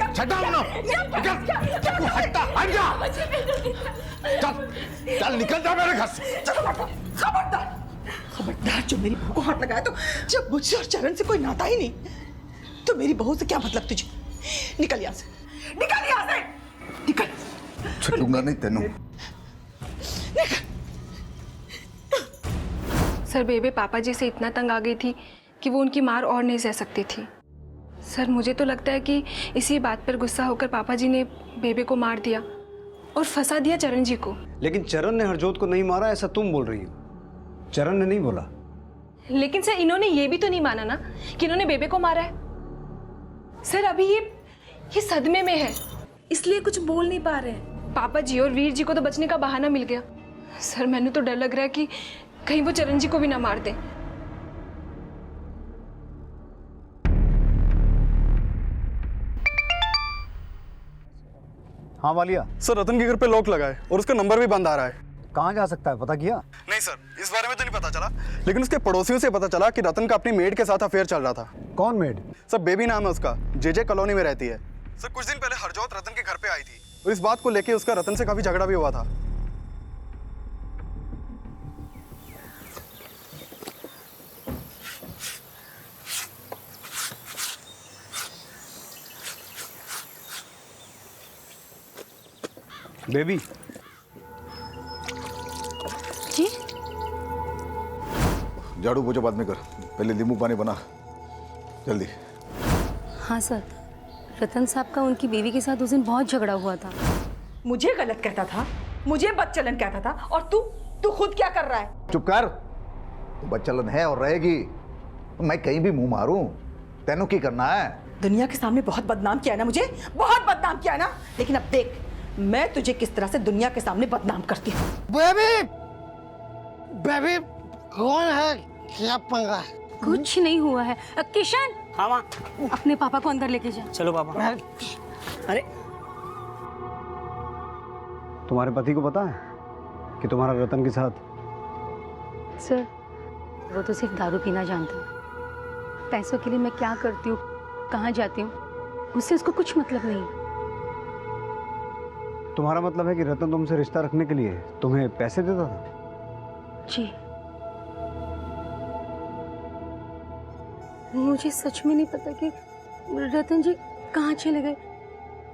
[SPEAKER 13] चल निकल जा मेरे घर से।
[SPEAKER 10] खबरदार, जो मेरी बहू को हाथ लगाया तो जब मुझसे और चरण से कोई नाता ही नहीं, तो मेरी बहू से क्या मतलब तुझे? निकल यहाँ से, निकल यहाँ से, निकल।
[SPEAKER 13] छूंगा नहीं तेनू।
[SPEAKER 2] सर बेबे पापा जी से इतना तंग आ गई थी कि वो उनकी मार और नहीं सह सकती थी। सर मुझे तो लगता है कि इसी बात पर गुस्सा होकर पापा जी ने बेबे को मार दिया और फंसा दिया चरण जी को।
[SPEAKER 4] लेकिन चरण ने हरजोत को नहीं मारा ऐसा तुम बोल रही हो, चरण ने नहीं बोला।
[SPEAKER 2] लेकिन सर इन्होंने ये भी तो नहीं माना ना कि इन्होंने बेबे को मारा है। सर अभी ये सदमे में है, इसलिए कुछ बोल नहीं पा रहे हैं। पापा जी और वीर जी को तो बचने का बहाना मिल गया। सर मैंने तो डर लग रहा है कि कहीं वो चरण जी को भी ना मार दें।
[SPEAKER 4] हाँ वालिया।
[SPEAKER 5] सर रतन के घर पे लॉक लगा है और उसका नंबर भी बंद आ रहा है।
[SPEAKER 4] कहाँ जा सकता है, पता किया?
[SPEAKER 5] नहीं सर, इस बारे में तो नहीं पता चला, लेकिन उसके पड़ोसियों से पता चला कि रतन का अपनी मेड के साथ अफेयर चल रहा था।
[SPEAKER 4] कौन मेड?
[SPEAKER 5] सर बेबी नाम है उसका, जेजे कॉलोनी में रहती है। सर कुछ दिन पहले हरजोत रतन के घर पे आई थी और इस बात को लेके उसका रतन से काफी झगड़ा भी हुआ था।
[SPEAKER 4] बेबी
[SPEAKER 9] जी
[SPEAKER 13] झाड़ू पोछा बाद में कर, पहले नींबू पानी बना जल्दी।
[SPEAKER 11] हाँ सर, रतन साहब का उनकी बीवी के साथ उस दिन बहुत झगड़ा हुआ था।
[SPEAKER 10] मुझे गलत कहता था, मुझे बदचलन कहता था, और तू खुद क्या कर रहा है?
[SPEAKER 13] चुप कर, तो बच्चलन है और रहेगी। मैं कहीं भी मुंह मारूं, तेनों की करना है?
[SPEAKER 10] दुनिया के सामने बहुत बदनाम किया है ना मुझे, बहुत बदनाम किया है ना, लेकिन अब देख मैं तुझे किस तरह से दुनिया के सामने बदनाम करती हूँ।
[SPEAKER 12] बेबी, बेबी कौन है, क्या पंगा है?
[SPEAKER 11] कुछ नहीं हुआ है। किशन,
[SPEAKER 12] हाँ माँ,
[SPEAKER 11] अपने पापा को अंदर लेके जा।
[SPEAKER 12] चलो पापा। अरे
[SPEAKER 4] तुम्हारे पति को पता है कि तुम्हारा रतन के साथ?
[SPEAKER 11] सर वो तो सिर्फ दारू पीना जानता है। पैसों के लिए मैं क्या करती हूँ, कहाँ जाती हूँ, उससे उसको कुछ मतलब नहीं।
[SPEAKER 4] तुम्हारा मतलब है कि रतन तुमसे रिश्ता रखने के लिए तुम्हें पैसे देता था?
[SPEAKER 11] जी, मुझे सच में नहीं पता कि रतन जी कहाँ चले गए।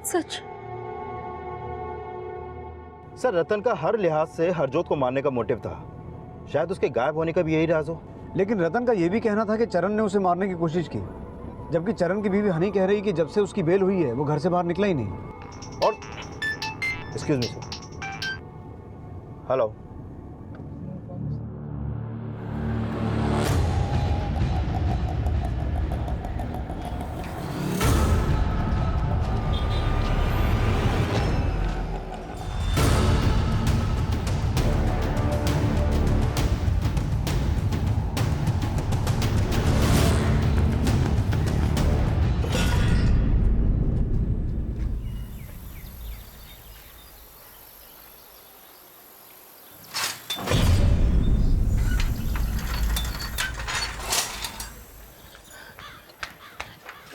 [SPEAKER 11] सच।
[SPEAKER 6] सर रतन का हर लिहाज से हरजोत को मारने का मोटिव था, शायद उसके गायब होने का भी यही राज हो।
[SPEAKER 4] लेकिन रतन का यह भी कहना था कि चरण ने उसे मारने की कोशिश की, जबकि चरण की बीवी हनी कह रही कि जब से उसकी बेल हुई है वो घर से बाहर निकला ही नहीं।
[SPEAKER 6] और एक्सक्यूज मी सर, हेलो,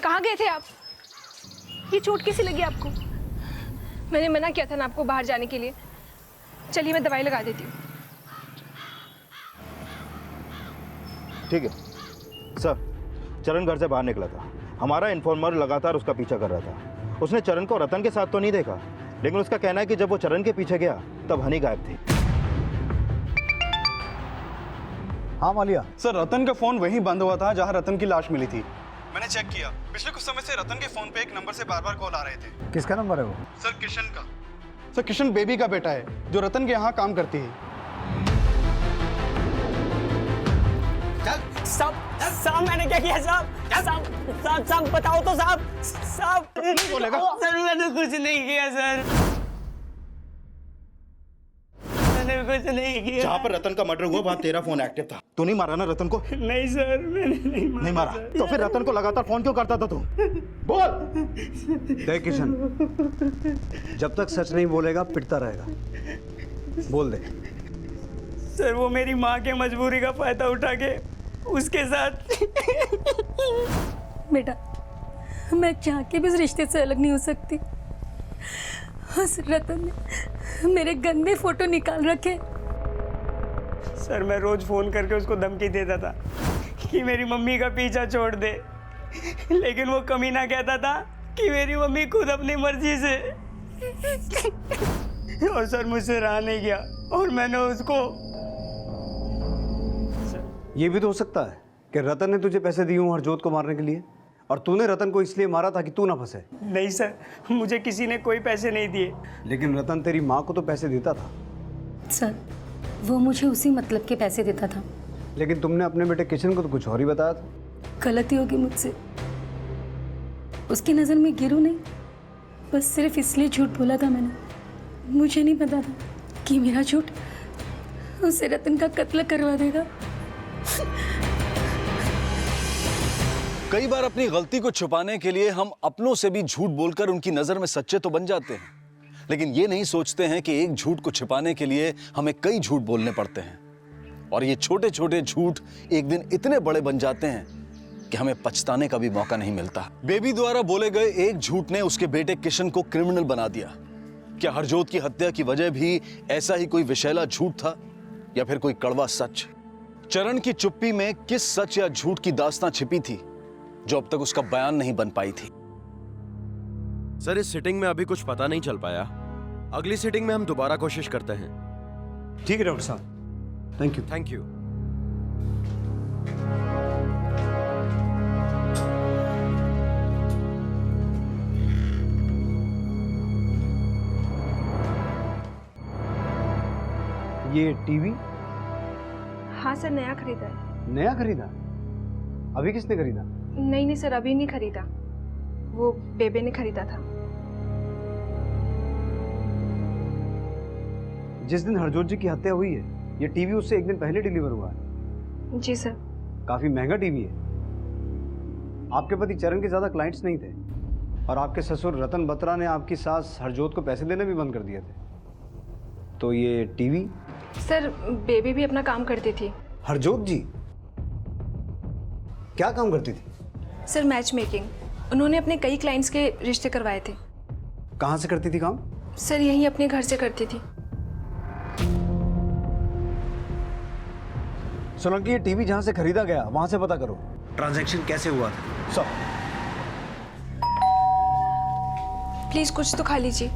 [SPEAKER 2] कहाँ गए थे आप? ये चोट कैसी लगी आपको? मैंने मना किया था ना आपको बाहर जाने के लिए। चलिए मैं दवाई लगा देती हूँ।
[SPEAKER 6] ठीक है सर। चरण घर से बाहर निकला था, हमारा इन्फॉर्मर लगातार उसका पीछा कर रहा था। उसने चरण को रतन के साथ तो नहीं देखा, लेकिन उसका कहना है कि जब वो चरण के पीछे गया तब हनी गायब थी।
[SPEAKER 4] हाँ मालिया।
[SPEAKER 5] सर रतन का फोन वहीं बंद हुआ था जहां रतन की लाश मिली थी। मैंने चेक किया, पिछले कुछ समय से रतन के फोन पे एक नंबर से बार बार कॉल आ रहे थे।
[SPEAKER 4] किसका नंबर है वो?
[SPEAKER 5] सर किशन का। सर किशन बेबी का बेटा है जो रतन के यहाँ काम करती है।
[SPEAKER 12] साहब मैंने क्या किया साहब बताओ तो साहब
[SPEAKER 5] नहीं बोलेगा।
[SPEAKER 12] सर मैंने कुछ नहीं किया सर, मैंने कुछ नहीं किया।
[SPEAKER 6] जहाँ पर रतन का मर्डर हुआ वहाँ तेरा फोन एक्टिव था। तू नहीं मारा ना रतन को?
[SPEAKER 12] नहीं सर, मैंने नहीं
[SPEAKER 6] मारा। तो फिर रतन को लगातार फोन क्यों करता था तू? बोल।
[SPEAKER 4] देख किशन, जब तक सच नहीं बोलेगा पिटता रहेगा। बोल दे।
[SPEAKER 12] सर वो मेरी माँ के मजबूरी का फायदा उठा के उसके साथ।
[SPEAKER 11] बेटा मैं चाह के भी इस रिश्ते से अलग नहीं हो सकती। उस रतन ने मेरे गंदे फोटो निकाल रखे।
[SPEAKER 12] सर मैं रोज फोन करके उसको धमकी देता था कि मेरी मम्मी का पीछा छोड़ दे, लेकिन वो कमीना कहता था कि मेरी मम्मी खुद अपनी मर्जी से। और सर मुझसे रहा नहीं गया और मैंने उसको।
[SPEAKER 4] ये भी तो हो सकता है कि रतन ने तुझे पैसे दिए हों हरजोत को मारने के लिए, और तूने रतन को इसलिए मारा था कि तू ना फंसे।
[SPEAKER 12] नहीं सर, मुझे किसी ने कोई पैसे नहीं दिए।
[SPEAKER 4] लेकिन रतन तेरी माँ को तो पैसे देता था।
[SPEAKER 11] सर वो मुझे उसी मतलब के पैसे देता था।
[SPEAKER 4] लेकिन तुमने अपने बेटे किशन को तो कुछ और ही बताया था।
[SPEAKER 11] गलती होगी मुझसे, उसकी नज़र में गिरूं नहीं, बस सिर्फ इसलिए झूठ बोला था मैंने। मुझे नहीं पता था कि मेरा झूठ उसे रतन का कत्ल करवा देगा।
[SPEAKER 1] कई बार अपनी गलती को छुपाने के लिए हम अपनों से भी झूठ बोलकर उनकी नजर में सच्चे तो बन जाते हैं, लेकिन ये नहीं सोचते हैं कि एक झूठ को छिपाने के लिए हमें कई झूठ बोलने पड़ते हैं, और ये छोटे छोटे झूठ एक दिन इतने बड़े बन जाते हैं कि हमें पछताने का भी मौका नहीं मिलता। बेबी द्वारा बोले गए एक झूठ ने उसके बेटे किशन को क्रिमिनल बना दिया। क्या हरजोत की हत्या की वजह भी ऐसा ही कोई विषैला झूठ था, या फिर कोई कड़वा सच? चरण की चुप्पी में किस सच या झूठ की दास्तां छिपी थी जो अब तक उसका बयान नहीं बन पाई थी?
[SPEAKER 5] सर इस सिटिंग में अभी कुछ पता नहीं चल पाया, अगली सिटिंग में हम दोबारा कोशिश करते हैं।
[SPEAKER 4] ठीक है डॉक्टर साहब, थैंक यू।
[SPEAKER 5] Thank you.
[SPEAKER 4] ये टीवी
[SPEAKER 2] हाँ सर, नया खरीदा है।
[SPEAKER 4] नया खरीदा? अभी किसने खरीदा?
[SPEAKER 2] नहीं सर, अभी नहीं खरीदा, वो बेबे ने खरीदा था।
[SPEAKER 4] जिस दिन हरजोत जी की हत्या हुई है, ये टीवी उससे एक दिन पहले डिलीवर हुआ है।
[SPEAKER 2] जी सर।
[SPEAKER 4] काफी महंगा टीवी है। आपके पति चरण के ज्यादा क्लाइंट्स नहीं थे, और आपके ससुर रतन बत्रा ने आपकी सास हरजोत को पैसे देने भी बंद कर दिए थे। तो ये टीवी?
[SPEAKER 2] सर बेबी भी अपना काम करती थी।
[SPEAKER 4] हरजोत जी क्या काम करती थी?
[SPEAKER 2] Sir match making. उन्होंने अपने कई क्लाइंट्स के रिश्ते करवाए थे।
[SPEAKER 4] कहाँ से करती थी काम?
[SPEAKER 2] सर यहीं अपने घर से करती थी।
[SPEAKER 4] सोलंकी, ये टीवी जहां से खरीदा गया वहां से पता करो ट्रांजैक्शन कैसे हुआ था। सब
[SPEAKER 2] प्लीज कुछ तो खा लीजिए।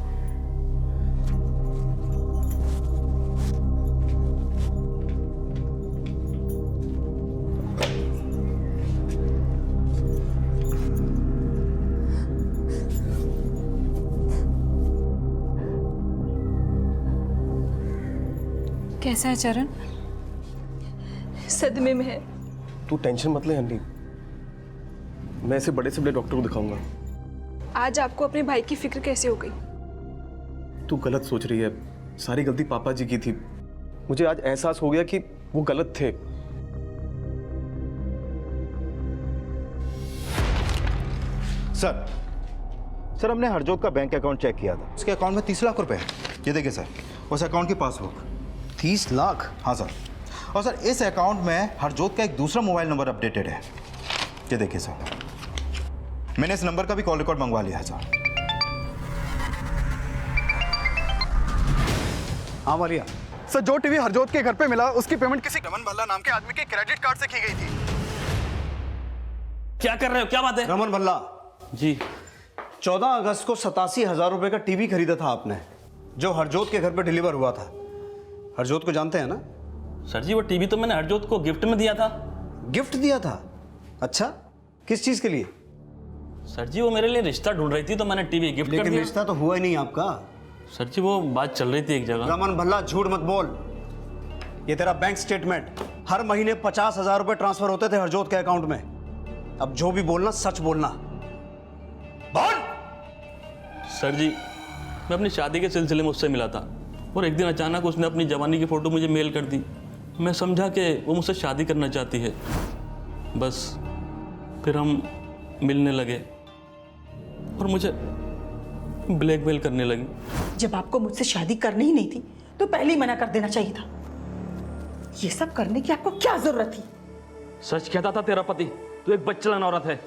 [SPEAKER 2] कैसा है चरण? सदमे में है।
[SPEAKER 5] तू टेंशन मत ले हनी, मैं इसे बड़े से बड़े डॉक्टर को दिखाऊंगा।
[SPEAKER 2] आज आपको अपने भाई की फिक्र कैसे हो गई?
[SPEAKER 5] तू गलत सोच रही है, सारी गलती पापा जी की थी। मुझे आज एहसास हो गया कि वो गलत थे।
[SPEAKER 6] सर हमने हरजोत का बैंक अकाउंट चेक किया था, उसके अकाउंट में 30 लाख रुपए है। ये देखिए सर, उस अकाउंट की पासबुक।
[SPEAKER 4] 30 लाख?
[SPEAKER 6] हाँ सर। और सर इस अकाउंट में हरजोत का एक दूसरा मोबाइल नंबर अपडेटेड है। ये देखिए सर, मैंने इस नंबर का भी कॉल रिकॉर्ड मंगवा लिया है सर।
[SPEAKER 4] हाँ मारिया।
[SPEAKER 14] सर जो टीवी हरजोत के घर पे मिला उसकी पेमेंट किसी रमन भल्ला नाम के आदमी के क्रेडिट कार्ड से की गई थी।
[SPEAKER 7] क्या कर रहे हो, क्या बात है?
[SPEAKER 4] रमन भल्ला
[SPEAKER 7] जी,
[SPEAKER 4] 14 अगस्त को 87,000 रुपए का टीवी खरीदा था आपने, जो हरजोत के घर पे डिलीवर हुआ था। हरजोत को जानते हैं ना?
[SPEAKER 7] सर जी वो टीवी तो मैंने हरजोत को गिफ्ट में दिया था।
[SPEAKER 4] गिफ्ट दिया था? अच्छा, किस चीज के लिए?
[SPEAKER 7] सर जी वो मेरे लिए रिश्ता ढूंढ रही थी तो मैंने टीवी गिफ्ट कर दिया।
[SPEAKER 4] लेकिन रिश्ता तो हुआ ही नहीं आपका।
[SPEAKER 7] सर जी वो बात चल रही थी एक जगह।
[SPEAKER 4] रमन भल्ला झूठ मत बोल। ये तेरा बैंक स्टेटमेंट, हर महीने 50,000 रुपए ट्रांसफर होते थे हरजोत के अकाउंट में। अब जो भी बोलना सच बोलना। बोल।
[SPEAKER 7] सर जी मैं अपनी शादी के सिलसिले में उससे मिला था, और एक दिन अचानक उसने अपनी जवानी की फ़ोटो मुझे मेल कर दी। मैं समझा कि वो मुझसे शादी करना चाहती है। बस फिर हम मिलने लगे और मुझे ब्लैकमेल करने लगी।
[SPEAKER 10] जब आपको मुझसे शादी करनी ही नहीं थी तो पहले ही मना कर देना चाहिए था। ये सब करने की आपको क्या जरूरत थी?
[SPEAKER 7] सच कहता था तेरा पति तू एक बच्चलन औरत है।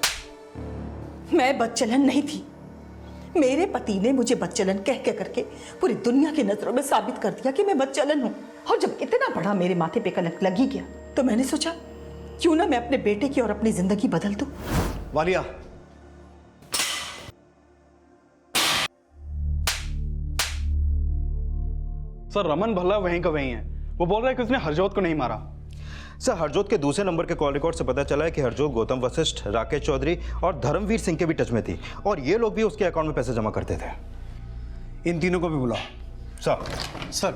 [SPEAKER 10] मैं बच्चलन नहीं थी। मेरे पति ने मुझे बच्चलन कह के करके पूरी दुनिया की नजरों में साबित कर दिया कि मैं बच्चलन हूं। और जब इतना बड़ा मेरे माथे पे कलंक लग ही गया तो मैंने सोचा क्यों ना मैं अपने बेटे की और अपनी जिंदगी बदल दूं।
[SPEAKER 4] वालिया,
[SPEAKER 14] सर रमन भल्ला वहीं का वहीं है। वो बोल रहा है कि उसने हरजोत को नहीं मारा।
[SPEAKER 6] सर हरजोत के दूसरे नंबर के कॉल रिकॉर्ड से पता चला है कि हरजोत गौतम वशिष्ठ, राकेश चौधरी और धर्मवीर सिंह के भी टच में थी और ये लोग भी उसके अकाउंट में पैसे जमा करते थे।
[SPEAKER 4] इन तीनों को भी बुलाओ।
[SPEAKER 14] सर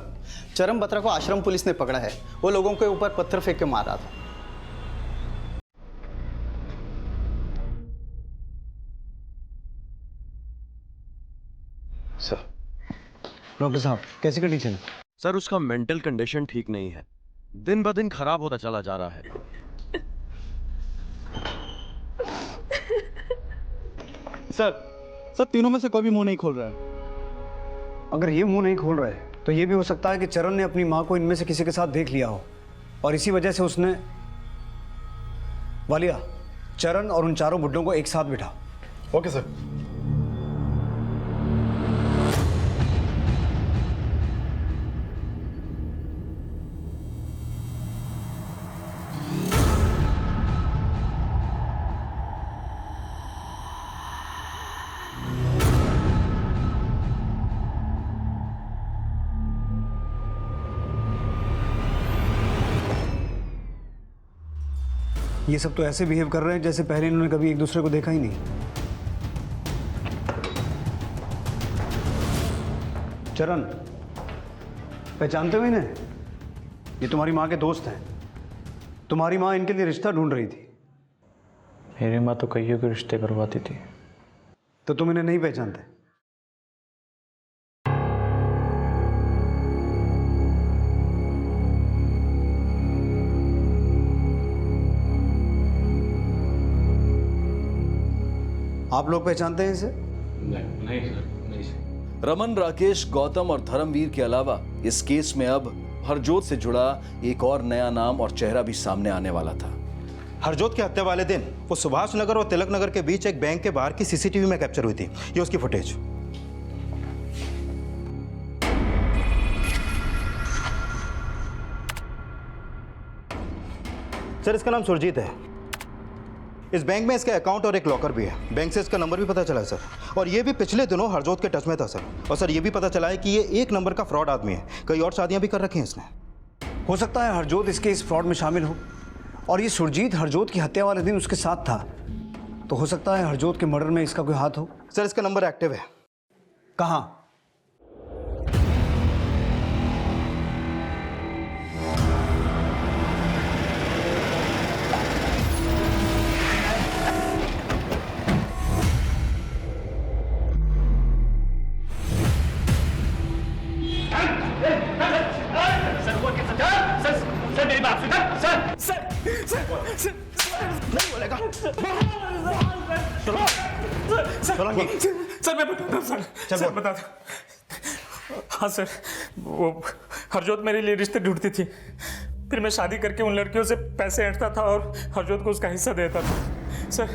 [SPEAKER 14] चरम बत्रा को आश्रम पुलिस ने पकड़ा है। वो लोगों के ऊपर पत्थर फेंक के मार रहा था।
[SPEAKER 5] सर
[SPEAKER 4] डॉक्टर साहब, कैसी कंडीशन है?
[SPEAKER 5] सर उसका मेंटल कंडीशन ठीक नहीं है, दिन ब दिन खराब होता चला जा रहा है।
[SPEAKER 14] सर तीनों में से कोई भी मुंह नहीं खोल रहा है।
[SPEAKER 4] अगर ये मुंह नहीं खोल रहा है तो ये भी हो सकता है कि चरण ने अपनी माँ को इनमें से किसी के साथ देख लिया हो और इसी वजह से उसने। वालिया, चरण और उन चारों बुड्ढों को एक साथ बिठा।
[SPEAKER 14] Okay sir.
[SPEAKER 4] ये सब तो ऐसे बिहेव कर रहे हैं जैसे पहले इन्होंने कभी एक दूसरे को देखा ही नहीं। चरण, पहचानते हो इन्हें? ये तुम्हारी माँ के दोस्त हैं। तुम्हारी माँ इनके लिए रिश्ता ढूंढ रही थी।
[SPEAKER 15] मेरी माँ तो कईयों के रिश्ते करवाती थी।
[SPEAKER 4] तो तुम इन्हें नहीं पहचानते? आप लोग पहचानते हैं इसे?
[SPEAKER 7] नहीं सर, नहीं सर।
[SPEAKER 1] रमन, राकेश, गौतम और धर्मवीर के अलावा इस केस में अब हरजोत से जुड़ा एक और नया नाम और चेहरा भी सामने आने वाला था।
[SPEAKER 6] हरजोत की हत्या वाले दिन वो सुभाष नगर और तिलक नगर के बीच एक बैंक के बाहर की सीसीटीवी में कैप्चर हुई थी। ये उसकी फुटेज। सर इसका नाम सुरजीत है। इस बैंक में इसका अकाउंट और एक लॉकर भी है। बैंक से इसका नंबर भी पता चला है सर। और ये भी पिछले दिनों हरजोत के टच में था सर। और सर ये भी पता चला है कि ये एक नंबर का फ्रॉड आदमी है। कई और शादियां भी कर रखी हैं इसने।
[SPEAKER 4] हो सकता है हरजोत इसके इस फ्रॉड में शामिल हो और ये सुरजीत हरजोत की हत्या वाले दिन उसके साथ था। तो हो सकता है हरजोत के मर्डर में इसका कोई हाथ हो।
[SPEAKER 6] सर इसका नंबर एक्टिव है।
[SPEAKER 4] कहाँ?
[SPEAKER 12] सर बता दो। हाँ सर, वो हरजोत मेरे लिए रिश्ते ढूंढती थी। फिर मैं शादी करके उन लड़कियों से पैसे ऐंठता था और हरजोत को उसका हिस्सा देता था। सर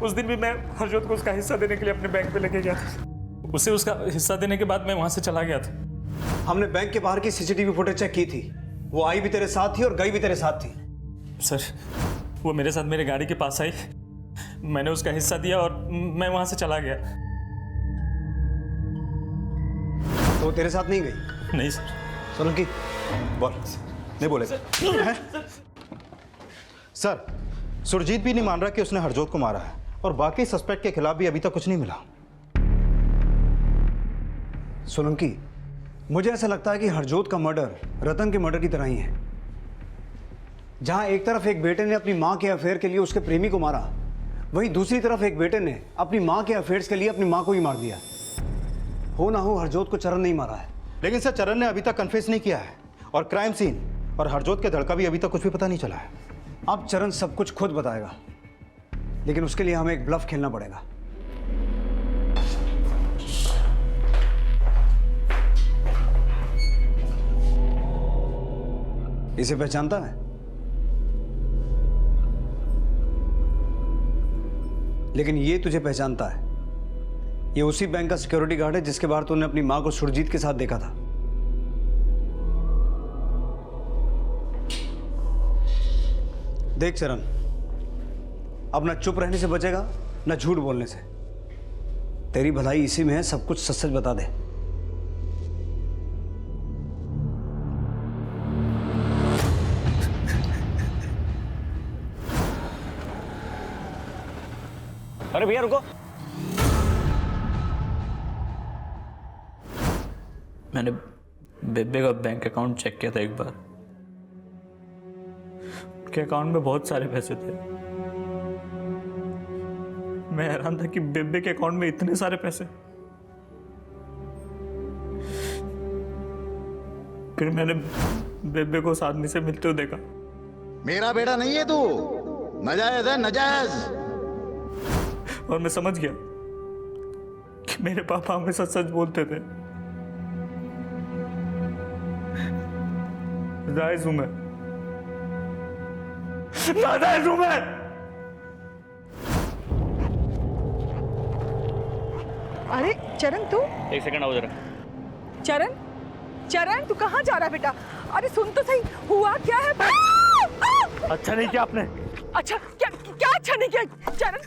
[SPEAKER 12] उस दिन भी मैं हरजोत को उसका हिस्सा देने के लिए अपने बैंक पे लेके गया था। उसे उसका हिस्सा देने के बाद मैं वहां से चला गया था।
[SPEAKER 4] हमने बैंक के बाहर की सीसीटीवी फुटेज चेक की थी। वो आई भी तेरे साथ थी और गई भी तेरे साथ थी।
[SPEAKER 12] सर वो मेरे साथ मेरे गाड़ी के पास आई, मैंने उसका हिस्सा दिया और मैं वहां से चला गया।
[SPEAKER 4] तो तेरे साथ नहीं गई?
[SPEAKER 12] नहीं सर।
[SPEAKER 6] सोलंकी बोल। नहीं बोले सर। सुरजीत भी नहीं मान रहा कि उसने हरजोत को मारा है और बाकी सस्पेक्ट के खिलाफ भी अभी तक कुछ नहीं मिला।
[SPEAKER 4] सोलंकी, मुझे ऐसा लगता है कि हरजोत का मर्डर रतन के मर्डर की तरह ही है। जहां एक तरफ एक बेटे ने अपनी मां के अफेयर के लिए उसके प्रेमी को मारा, वहीं दूसरी तरफ एक बेटे ने अपनी मां के अफेयर्स के लिए अपनी मां को ही मार दिया। हो ना हो हरजोत को चरण नहीं मारा है।
[SPEAKER 6] लेकिन सर चरण ने अभी तक कन्फेस नहीं किया है और क्राइम सीन और हरजोत के धड़ का भी अभी तक कुछ भी पता नहीं चला है।
[SPEAKER 4] अब चरण सब कुछ खुद बताएगा, लेकिन उसके लिए हमें एक ब्लफ खेलना पड़ेगा। इसे पहचानता है? लेकिन ये तुझे पहचानता है। ये उसी बैंक का सिक्योरिटी गार्ड है जिसके बाहर तूने अपनी मां को सुरजीत के साथ देखा था। देख चरण, अब ना चुप रहने से बचेगा ना झूठ बोलने से। तेरी भलाई इसी में है, सब कुछ सच सच बता दे।
[SPEAKER 14] अरे भैया रुको।
[SPEAKER 15] मैंने बेबे का बैंक अकाउंट चेक किया था एक बार। उनके अकाउंट में बहुत सारे पैसे थे। मैं हैरान था कि बेबे के अकाउंट में इतने सारे पैसे। फिर मैंने बेबे को उस आदमी से मिलते हुए देखा।
[SPEAKER 13] मेरा बेटा नहीं है तू, नजायज है नजायज।
[SPEAKER 15] और मैं समझ गया कि मेरे पापा हमेशा सच बोलते थे। जायज हूं मैं, नाजायज हूं मैं।
[SPEAKER 10] अरे चरण तू,
[SPEAKER 15] एक सेकंड आओ जरा।
[SPEAKER 10] चरण चरण तू कहाँ जा रहा है बेटा? अरे सुन तो सही, हुआ क्या है?
[SPEAKER 15] अच्छा नहीं किया आपने।
[SPEAKER 10] अच्छा क्या क्या अच्छा नहीं किया? चरण